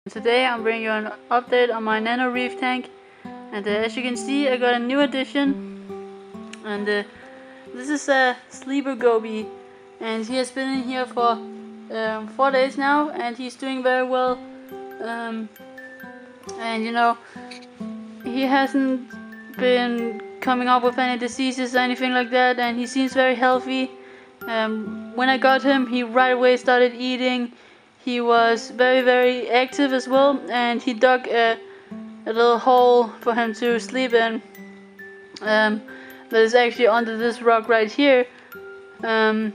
Today I'm bringing you an update on my Nano Reef tank, and as you can see I got a new addition, and this is a sleeper goby, and he has been in here for 4 days now, and he's doing very well, and you know, he hasn't been coming up with any diseases or anything like that, and he seems very healthy. When I got him, he right away started eating. He was very active as well, and he dug a little hole for him to sleep in, that is actually under this rock right here, and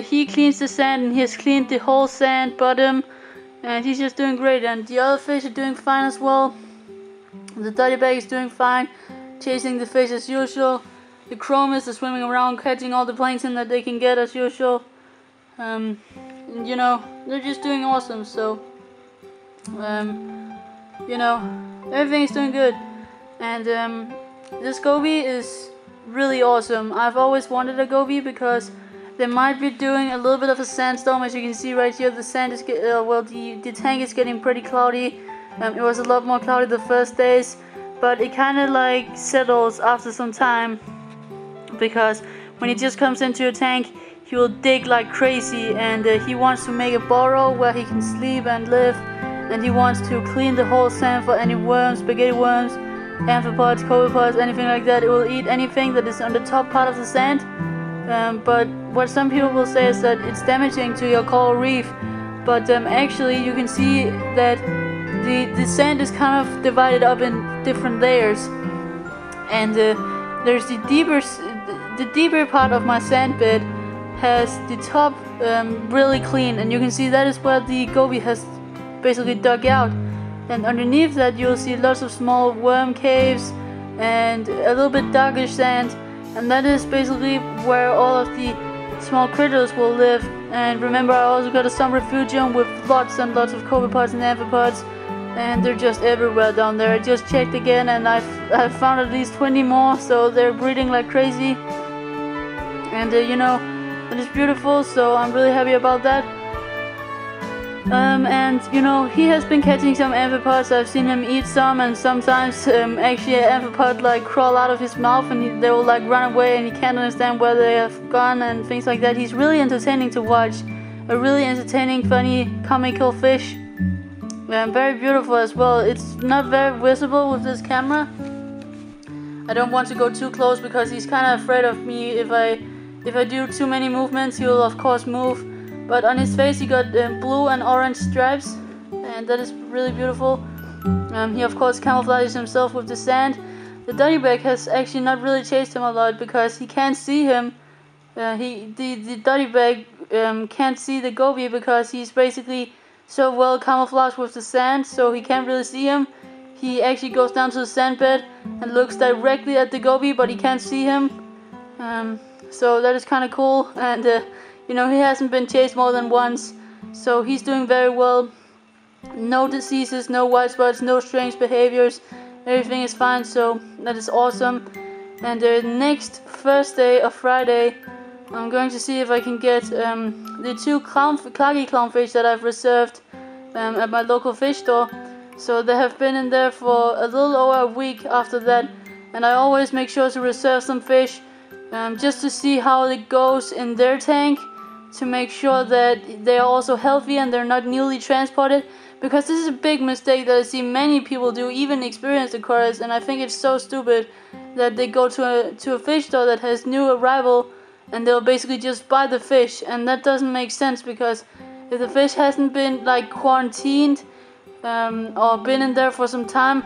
he cleans the sand, and he has cleaned the whole sand bottom, and he's just doing great. And the other fish are doing fine as well. The dotty bag is doing fine, chasing the fish as usual. The chromis are swimming around, catching all the plankton that they can get as usual. And, you know, they're just doing awesome. So, you know, everything's doing good. And this goby is really awesome. I've always wanted a goby because they might be doing a little bit of a sandstorm. As you can see right here, the sand is the tank is getting pretty cloudy. It was a lot more cloudy the first days, but it kind of like settles after some time, because when he just comes into your tank, he will dig like crazy, and he wants to make a burrow where he can sleep and live, and he wants to clean the whole sand for any worms, spaghetti worms, amphipods, copepods, anything like that. It will eat anything that is on the top part of the sand, but what some people will say is that it's damaging to your coral reef, but actually you can see that the sand is kind of divided up in different layers, and there's the deeper part of my sand bed has the top really clean, and you can see that is where the goby has basically dug out, and underneath that you'll see lots of small worm caves and a little bit darker sand, and that is basically where all of the small critters will live. And remember, I also got a sun refugium with lots and lots of copepods and amphipods, and they're just everywhere down there. I just checked again, and I've found at least 20 more, so they're breeding like crazy, and you know, it is beautiful, so I'm really happy about that. And you know, he has been catching some amphipods. I've seen him eat some, and sometimes actually an amphipod like crawl out of his mouth, and they will like run away, and he can't understand where they have gone and things like that. He's really entertaining to watch, a really entertaining, funny, comical fish. Very beautiful as well. It's not very visible with this camera. I don't want to go too close because he's kind of afraid of me. If I do too many movements, he will of course move. But on his face he got blue and orange stripes, and that is really beautiful. He of course camouflages himself with the sand. The dotty bag has actually not really chased him a lot because he can't see him. The dotty bag can't see the goby because he's basically so well camouflaged with the sand, so he can't really see him. He actually goes down to the sand bed and looks directly at the goby, but he can't see him. So that is kind of cool, and you know, he hasn't been chased more than once, so he's doing very well. No diseases, no white spots, no strange behaviors. Everything is fine, so that is awesome. And next Thursday or Friday, I'm going to see if I can get the 2 claggy clownfish that I've reserved at my local fish store. So they have been in there for a little over a week after that, and I always make sure to reserve some fish just to see how it goes in their tank, to make sure that they are also healthy and they're not newly transported, because this is a big mistake that I see many people do, even experienced aquarists, and I think it's so stupid that they go to a fish store that has new arrival and they'll basically just buy the fish, and that doesn't make sense, because if the fish hasn't been like quarantined or been in there for some time,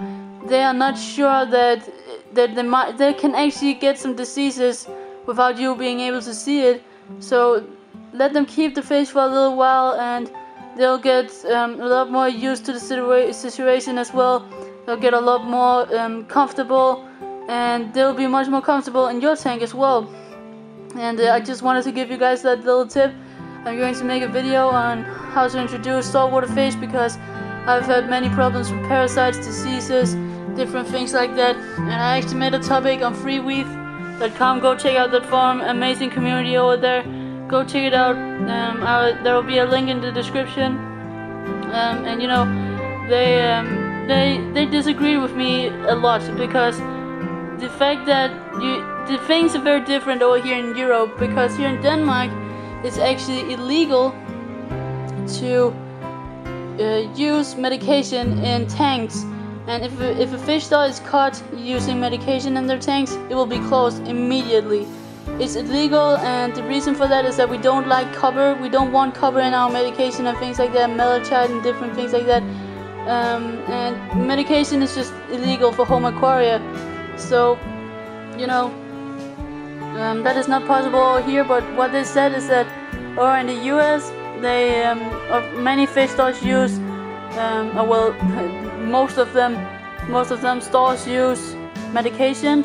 they are not sure that they can actually get some diseases without you being able to see it. So let them keep the fish for a little while, and they'll get a lot more used to the situation as well. They'll get a lot more comfortable, and they'll be much more comfortable in your tank as well. And I just wanted to give you guys that little tip. I'm going to make a video on how to introduce saltwater fish, because I've had many problems with parasites, diseases, different things like that. And I actually made a topic on freeweave.com. Go check out that forum, amazing community over there. Go check it out. There will be a link in the description. And you know, they disagreed with me a lot, because the fact that the things are very different over here in Europe, because here in Denmark it's actually illegal to use medication in tanks, and if a fish style is caught using medication in their tanks, it will be closed immediately. It's illegal, and the reason for that is that we don't like copper. We don't want copper in our medication and things like that, malachite and different things like that. And medication is just illegal for home aquaria. So, you know, that is not possible over here. But what they said is that, or in the US, they many fish stores use, well, most of them stores use medication.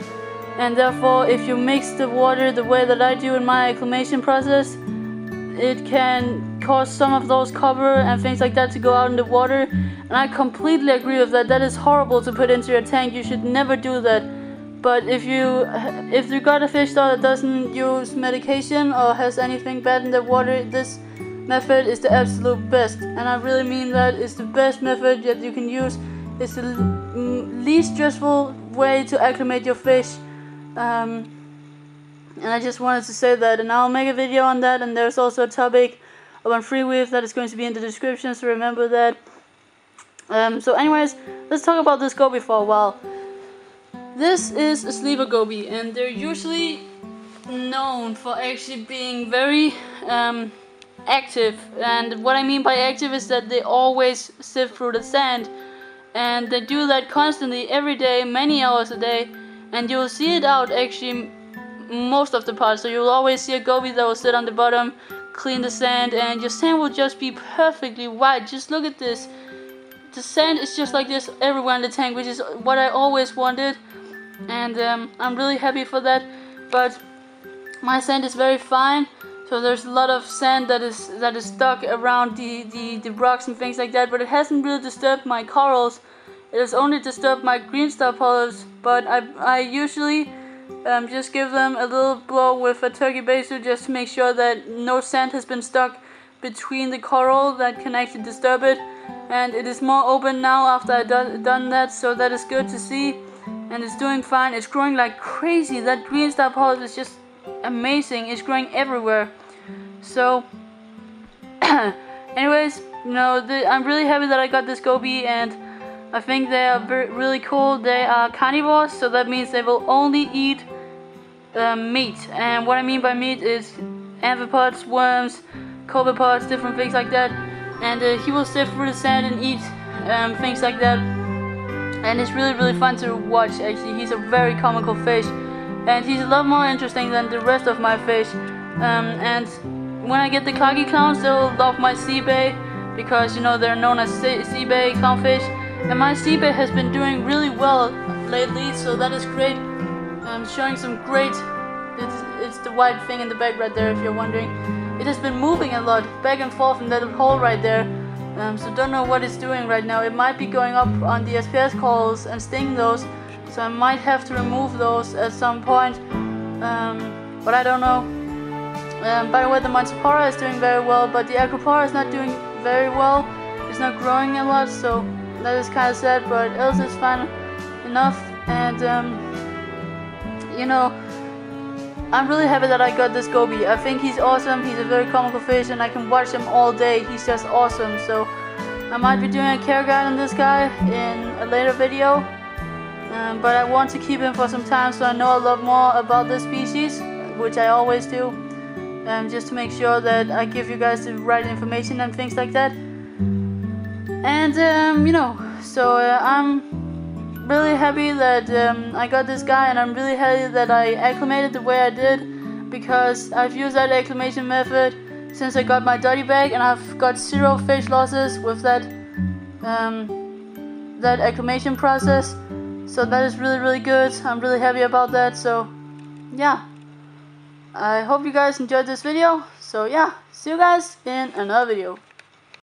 And therefore, if you mix the water the way that I do in my acclimation process, it can cause some of those copper and things like that to go out in the water. And I completely agree with that. That is horrible to put into your tank. You should never do that. But if you got a fish style that doesn't use medication or has anything bad in the water, this method is the absolute best. And I really mean that. It's the best method that you can use. It's the least stressful way to acclimate your fish. And I just wanted to say that, and I'll make a video on that. And there's also a topic about free weave that is going to be in the description, so remember that. So anyways, let's talk about this goby for a while. This is a sleeper goby, and they're usually known for actually being very active. And what I mean by active is that they always sift through the sand, and they do that constantly every day, many hours a day. And you'll see it out actually most of the parts. So you'll always see a goby that will sit on the bottom, clean the sand, and your sand will just be perfectly white. Just look at this. The sand is just like this everywhere in the tank, which is what I always wanted. And I'm really happy for that. But my sand is very fine. So there's a lot of sand that is stuck around the rocks and things like that. But it hasn't really disturbed my corals. It has only disturbed my green star polyps, but I usually just give them a little blow with a turkey basil just to make sure that no sand has been stuck between the coral that can actually disturb it. And it is more open now after I've done that, so that is good to see. And it's doing fine. It's growing like crazy. That green star polyp is just amazing. It's growing everywhere. So, anyways, you know, I'm really happy that I got this goby, and I think they are really cool. They are carnivores, so that means they will only eat meat. And what I mean by meat is amphipods, worms, copepods, different things like that. And he will sift through the sand and eat things like that. And it's really, really fun to watch, actually. He's a very comical fish. And he's a lot more interesting than the rest of my fish. And when I get the khaki clowns, they'll love my sea bay, because, you know, they're known as sea bay clownfish. And my sea bay has been doing really well lately, so that is great. I'm showing some great, it's the white thing in the back right there, if you're wondering. It has been moving a lot, back and forth in that hole right there. So don't know what it's doing right now. It might be going up on the SPS corals and stinging those, so I might have to remove those at some point. But I don't know. By the way, the Montipora is doing very well, but the Acropora is not doing very well. It's not growing a lot, so that is kind of sad, but else it's fine enough. And you know, I'm really happy that I got this goby. I think he's awesome. He's a very comical fish, and I can watch him all day. He's just awesome. So I might be doing a care guide on this guy in a later video, but I want to keep him for some time so I know a lot more about this species, which I always do, just to make sure that I give you guys the right information and things like that. And you know, so I'm really happy that I got this guy, and I'm really happy that I acclimated the way I did, because I've used that acclimation method since I got my dotty bag, and I've got 0 fish losses with that that acclimation process. So that is really, really good. I'm really happy about that. So yeah, I hope you guys enjoyed this video. So yeah, see you guys in another video.